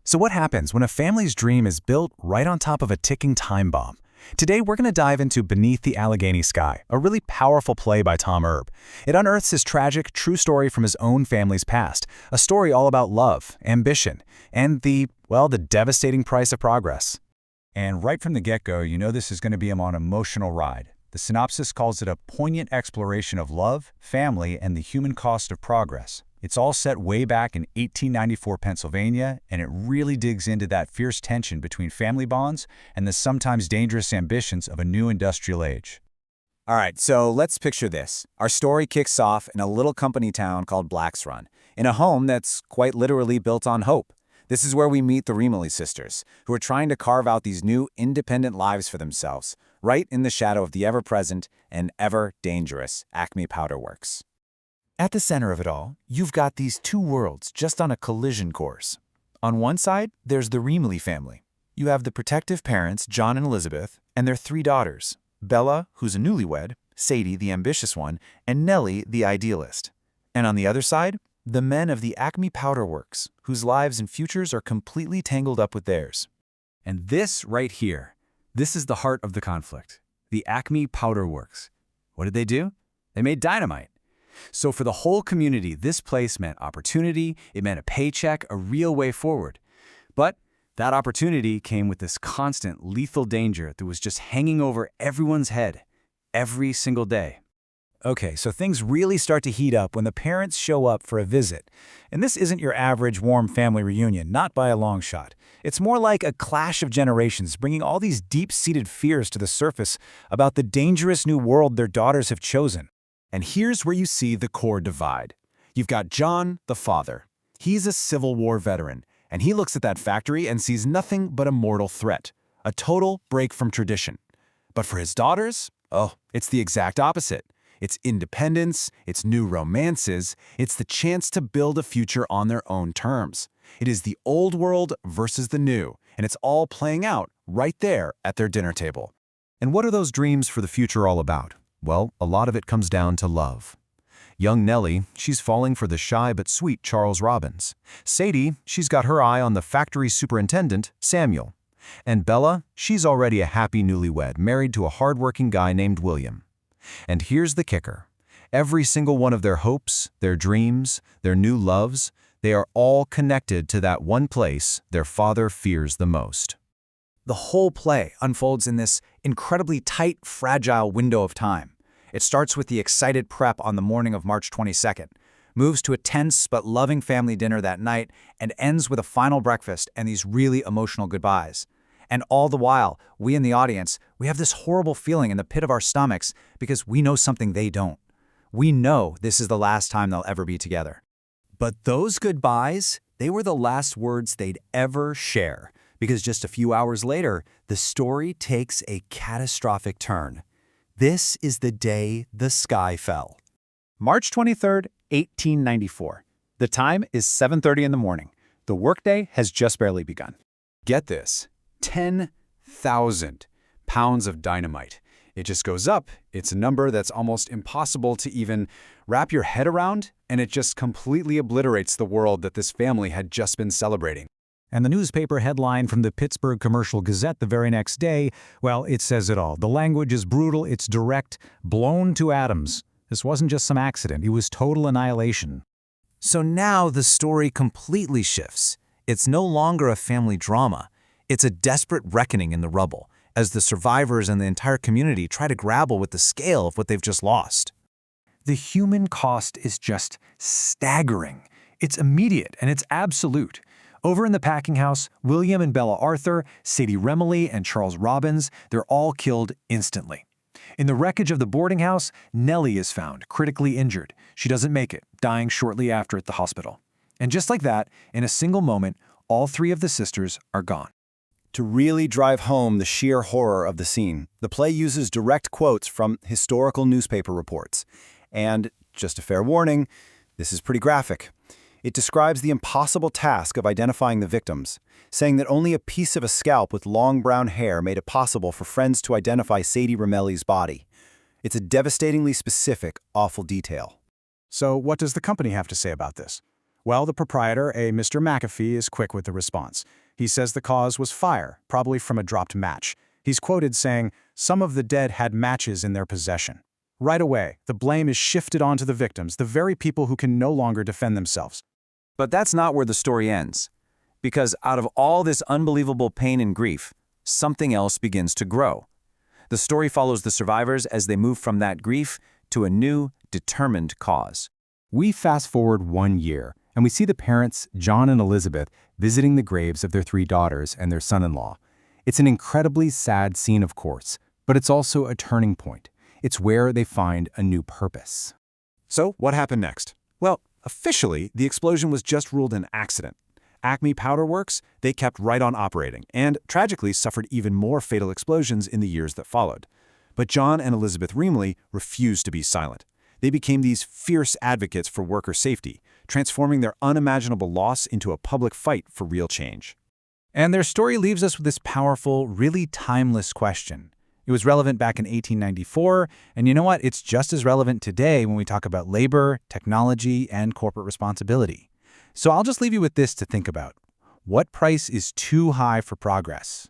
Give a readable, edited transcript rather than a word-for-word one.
So what happens when a family's dream is built right on top of a ticking time bomb? Today, we're going to dive into Beneath the Allegheny Sky, a really powerful play by Tom Erb. It unearths his tragic, true story from his own family's past, a story all about love, ambition, and the devastating price of progress. And right from the get-go, you know this is going to be an emotional ride. The synopsis calls it a poignant exploration of love, family, and the human cost of progress. It's all set way back in 1894 Pennsylvania, and it really digs into that fierce tension between family bonds and the sometimes dangerous ambitions of a new industrial age. All right, so let's picture this. Our story kicks off in a little company town called Black's Run, in a home that's quite literally built on hope. This is where we meet the Remaley sisters, who are trying to carve out these new independent lives for themselves, right in the shadow of the ever-present and ever-dangerous Acme Powder Works. At the center of it all, you've got these two worlds just on a collision course. On one side, there's the Remaley family. You have the protective parents, John and Elizabeth, and their three daughters, Bella, who's a newlywed, Sadie, the ambitious one, and Nellie, the idealist. And on the other side, the men of the Acme Powder Works, whose lives and futures are completely tangled up with theirs. And this right here, this is the heart of the conflict. The Acme Powder Works. What did they do? They made dynamite. So for the whole community, this place meant opportunity, it meant a paycheck, a real way forward. But that opportunity came with this constant, lethal danger that was just hanging over everyone's head, every single day. Okay, so things really start to heat up when the parents show up for a visit. And this isn't your average warm family reunion, not by a long shot. It's more like a clash of generations, bringing all these deep-seated fears to the surface about the dangerous new world their daughters have chosen. And here's where you see the core divide. You've got John, the father. He's a Civil War veteran, and he looks at that factory and sees nothing but a mortal threat, a total break from tradition. But for his daughters, it's the exact opposite. It's independence, it's new romances, it's the chance to build a future on their own terms. It is the old world versus the new, and it's all playing out right there at their dinner table. And what are those dreams for the future all about? Well, a lot of it comes down to love. Young Nellie, she's falling for the shy but sweet Charles Robbins. Sadie, she's got her eye on the factory superintendent, Samuel. And Bella, she's already a happy newlywed, married to a hardworking guy named William. And here's the kicker. Every single one of their hopes, their dreams, their new loves, they are all connected to that one place their father fears the most. The whole play unfolds in this incredibly tight, fragile window of time. It starts with the excited prep on the morning of March 22nd, moves to a tense but loving family dinner that night, and ends with a final breakfast and these really emotional goodbyes. And all the while, we in the audience, we have this horrible feeling in the pit of our stomachs because we know something they don't. We know this is the last time they'll ever be together. But those goodbyes, they were the last words they'd ever share. Because just a few hours later, the story takes a catastrophic turn. This is the day the sky fell. March 23rd, 1894. The time is 7:30 in the morning. The workday has just barely begun. Get this, 10,000 pounds of dynamite. It just goes up. It's a number that's almost impossible to even wrap your head around, and it just completely obliterates the world that this family had just been celebrating. And the newspaper headline from the Pittsburgh Commercial Gazette the very next day, well, it says it all. The language is brutal, it's direct, blown to atoms. This wasn't just some accident, it was total annihilation. So now the story completely shifts. It's no longer a family drama. It's a desperate reckoning in the rubble, as the survivors and the entire community try to grapple with the scale of what they've just lost. The human cost is just staggering. It's immediate and it's absolute. Over in the packing house, William and Bella Arthur, Sadie Remaley, and Charles Robbins, they're all killed instantly. In the wreckage of the boarding house, Nellie is found, critically injured. She doesn't make it, dying shortly after at the hospital. And just like that, in a single moment, all three of the sisters are gone. To really drive home the sheer horror of the scene, the play uses direct quotes from historical newspaper reports. And, just a fair warning, this is pretty graphic. It describes the impossible task of identifying the victims, saying that only a piece of a scalp with long brown hair made it possible for friends to identify Sadie Remaley's body. It's a devastatingly specific, awful detail. So what does the company have to say about this? Well, the proprietor, a Mr. McAfee, is quick with the response. He says the cause was fire, probably from a dropped match. He's quoted saying, "Some of the dead had matches in their possession." Right away, the blame is shifted onto the victims, the very people who can no longer defend themselves. But that's not where the story ends. Because out of all this unbelievable pain and grief, something else begins to grow. The story follows the survivors as they move from that grief to a new, determined cause. We fast forward 1 year, and we see the parents, John and Elizabeth, visiting the graves of their 3 daughters and their son-in-law. It's an incredibly sad scene, of course, but it's also a turning point. It's where they find a new purpose. So, what happened next? Well, officially, the explosion was just ruled an accident. Acme Powder Works, they kept right on operating, and tragically suffered even more fatal explosions in the years that followed. But John and Elizabeth Remaley refused to be silent. They became these fierce advocates for worker safety, transforming their unimaginable loss into a public fight for real change. And their story leaves us with this powerful, really timeless question. It was relevant back in 1894, and you know what? It's just as relevant today when we talk about labor, technology, and corporate responsibility. So I'll just leave you with this to think about. What price is too high for progress?